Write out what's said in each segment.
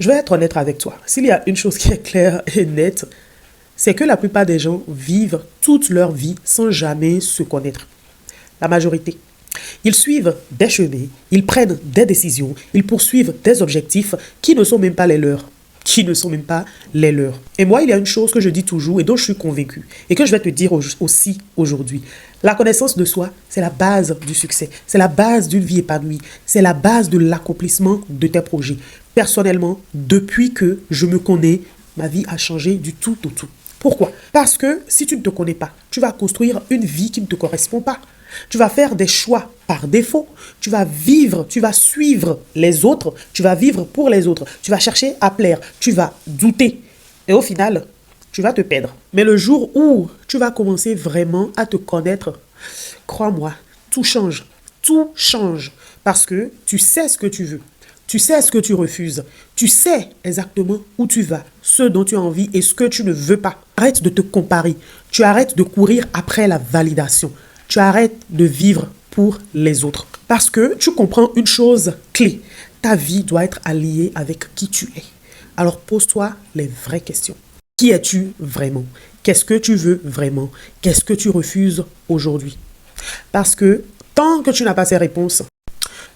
Je vais être honnête avec toi. S'il y a une chose qui est claire et nette, c'est que la plupart des gens vivent toute leur vie sans jamais se connaître. La majorité. Ils suivent des chemins, ils prennent des décisions, ils poursuivent des objectifs qui ne sont même pas les leurs. Et moi, il y a une chose que je dis toujours et dont je suis convaincu et que je vais te dire aussi aujourd'hui. La connaissance de soi, c'est la base du succès, c'est la base d'une vie épanouie, c'est la base de l'accomplissement de tes projets. Personnellement, depuis que je me connais, ma vie a changé du tout au tout. Pourquoi? Parce que si tu ne te connais pas, tu vas construire une vie qui ne te correspond pas. Tu vas faire des choix par défaut. Tu vas vivre, tu vas suivre les autres. Tu vas vivre pour les autres. Tu vas chercher à plaire. Tu vas douter. Et au final, tu vas te perdre. Mais le jour où tu vas commencer vraiment à te connaître, crois-moi, tout change. Tout change. Parce que tu sais ce que tu veux. Tu sais ce que tu refuses. Tu sais exactement où tu vas, ce dont tu as envie et ce que tu ne veux pas. Arrête de te comparer. Tu arrêtes de courir après la validation. Tu arrêtes de vivre pour les autres. Parce que tu comprends une chose clé. Ta vie doit être alliée avec qui tu es. Alors pose-toi les vraies questions. Qui es-tu vraiment? Qu'est-ce que tu veux vraiment? Qu'est-ce que tu refuses aujourd'hui? Parce que tant que tu n'as pas ces réponses,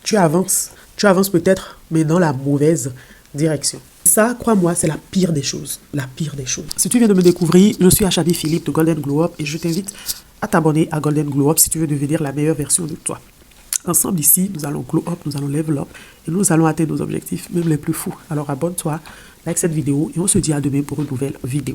tu avances. Tu avances peut-être, mais dans la mauvaise direction. Ça, crois-moi, c'est la pire des choses. La pire des choses. Si tu viens de me découvrir, je suis Achabi Philippe de Golden Glow Up et je t'invite à t'abonner à Golden Glow Up si tu veux devenir la meilleure version de toi. Ensemble ici, nous allons glow up, nous allons level up et nous allons atteindre nos objectifs, même les plus fous. Alors abonne-toi, like cette vidéo et on se dit à demain pour une nouvelle vidéo.